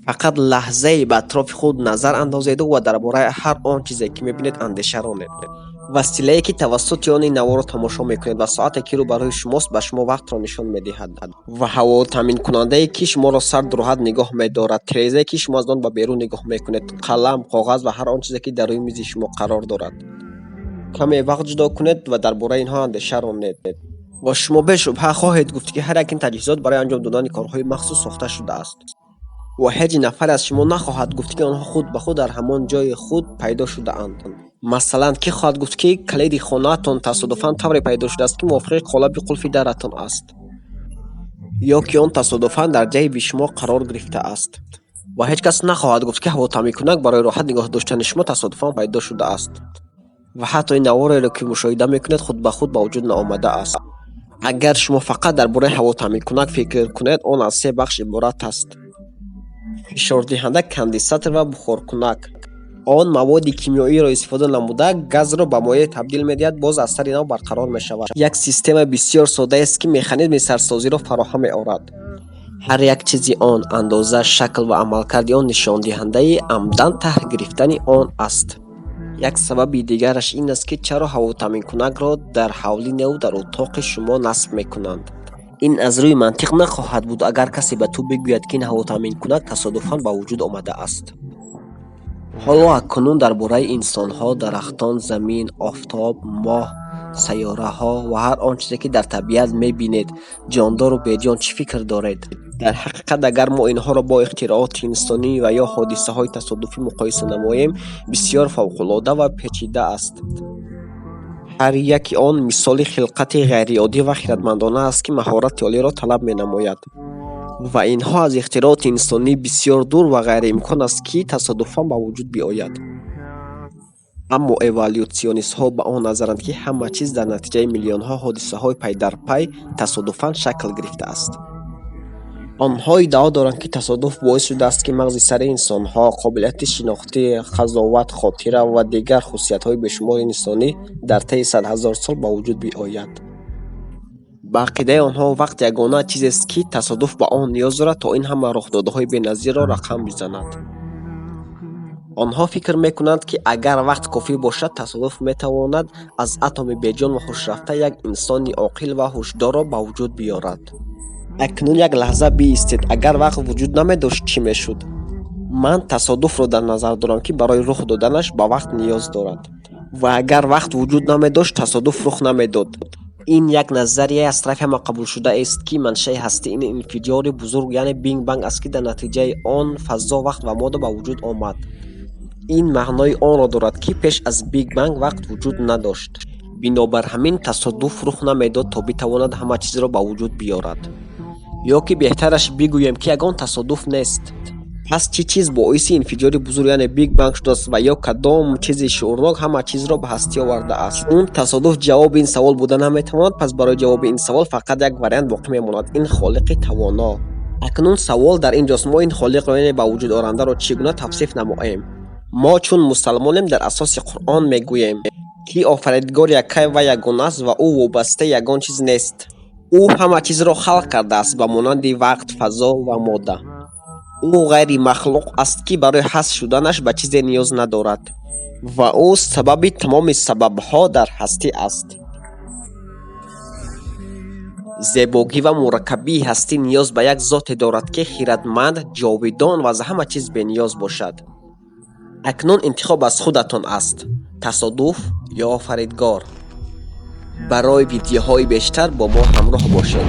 фақат лаҳзае ба атрофи худ назар андозед ва дар бораи ҳар он чизе ки мебинед андеша ронед. василае ки тавассути он ин наворо тамошо мекунед ва соате ки рӯ барои шумост ба шумо вақтро нишон медиҳад ва ҳаво таъминкунандае ки шуморо сард роҳат нигоҳ медорад, тирезае ки шумо аз он ба берун нигоҳ мекунед, қалам, коғаз ва ҳар он чизе ки дар рӯи мизи шумо қарор дорад. каме вақт ҷудо кунед ва дар бораи инҳо андеша ронед. ва шумо бешубҳа хоҳед гуфт ки ҳар як ин таҷҳизот барои анҷом додани корҳои махсус сохта шудааст. ва ҳеҷ нафаре аз шумо нахоҳад гуфт ки онҳо худ ба худ дар ҳамон ҷои худ пайдо шудаанд. масалан, кӣ хоҳад гуфт ки калиди хонаатон тасодуфан тавре пайдо шудааст ки мувофиқи қолаби қулфи даратон аст, ё ки он тасодуфан дар ҷайби шумо қарор гирифтааст. ва ҳеҷ кас нахоҳад гуфт ки ҳавотамикунак барои роҳат нигоҳ доштани шумо тасодуфан пайдо шудааст. ва ҳатто ин навореро ки мушоҳида мекунед худ ба худ ба вуҷуд наомадааст. агар шумо фақат дар бораи ҳавотамикунак фикр кунед, он аз се бахш иборат аст: фишордиҳанда, конденсатор ва бухоркунак. он маводи кимиёиро истифода намуда газро ба моеъ табдил медиҳад, боз асари нав барқарор мешавад. як система бисёр соддаест ки механизми сарсозиро фароҳам меорад. ҳар як чизи он, андоза, шакл ва амалкарди он нишондиҳандаи амдан таҳр гирифтани он аст. як сабаби дигараш ин аст ки чаро ҳавотаминкунакро дар ҳавли нав дар утоқи шумо насб мекунанд. ин аз рӯи мантиқ нахоҳад буд агар касе ба ту бигӯяд ки ин ҳавотаминкунак тасодуфан ба вуҷуд омадааст. ҳоло акнун дар бораи инсонҳо, дарахтон, замин, офтоб, моҳ, сайёраҳо ва ҳар он чизе ки дар табиат мебинед, ҷондору беҷон чӣ фикр доред? дар ҳақиқат агар мо инҳоро бо ихтирооти инсонӣ ва ё ҳодисаҳои тасодуфӣ муқоиса намоем, бисёр фавқулода ва печида аст. ҳар яки он мисоли хилқати ғайриоддӣ ва хиратмандона аст ки маҳорати олиро талаб менамояд. ва инҳо аз ихтирооти инсонӣ бисёр дур ва ғайриимкон аст ки тасодуфан ба вуҷуд биёяд. аммо эволюсионистҳо ба он назаранд ки ҳама чиз дар натиҷаи миллионҳо ҳодисаҳои пайдарпай тасодуфан шакл гирифтааст. онҳо иддао доранд ки тасодуф боис шудааст ки мағзи сари инсонҳо, қобилияти шинохтӣ, қазоват, хотира ва дигар хусусиятҳои бешумори инсонӣ дар таи 100 000 сол ба вуҷуд биёяд. ба ақидаи онҳо вақт ягона чизест ки тасодуф ба он ниёз дорад то ин ҳама рухдодҳои беназирро рақам бизанад. онҳо фикр мекунанд ки агар вақт кофӣ бошад, тасодуф метавонад аз атоми беҷон ва хушрафта як инсони оқил ва ҳушдорро ба вуҷуд биёрад. акнун як лаҳза биистед, агар вақт вуҷуд намедошт чӣ мешуд? ман тасодуфро дар назар дорам ки барои рух доданаш ба вақт ниёз дорад. ва агар вақт вуҷуд намедошт, тасодуф рух намедод. ин як назарияи аз тарафи ҳама қабулшудааст ки маншаи ҳастӣ ин инфиҷори бузург яъне бинг банг аст ки дар натиҷаи он фазо, вақт ва модда ба вуҷуд омад. ин маънои онро дорад ки пеш аз бинг банг вақт вуҷуд надошт. бинобар ҳамин тасодуф рух намедод то битавонад ҳама чизро ба вуҷуд биёрад. ё ки беҳтараш бигӯем ки ягон тасодуф нест. пас чӣ чиз боиси инфиҷори бузург яъне бинг банг шудааст ва ё кадом чизи шуурнок ҳама чизро ба ҳастӣ овардааст? он тасодуф ҷавоби ин савол буда наметавонад. пас барои ҷавоби ин савол фақат як вариант боқӣ мемонад: ин холиқи тавоно. акнун савол дар ин ҷост: мо ин холиқро яъне ба вуҷуд орандаро чӣ гуна тавсиф намоем? мо чун мусалмонем дар асоси Қуръон мегӯем ки офаридгор яккай ва ягона аст ва ӯ вобастаи ягон чиз нест. ӯ ҳама чизро халқ кардааст ба монанди вақт, фазо ва модда. ӯ ғайри махлуқ аст ки барои ҳаст шуданаш ба чизе ниёз надорад ва ӯ сабаби тамоми сабабҳо дар ҳастӣ аст. зебогӣ ва мураккабии ҳастӣ ниёз ба як зоте дорад ки хиратманд, ҷовидон ва аз ҳама чиз бениёз бошад. акнун интихоб аз худатон аст: тасодуф ё офаридгор. барои видеоҳои бештар бо мо ҳамроҳ бошед.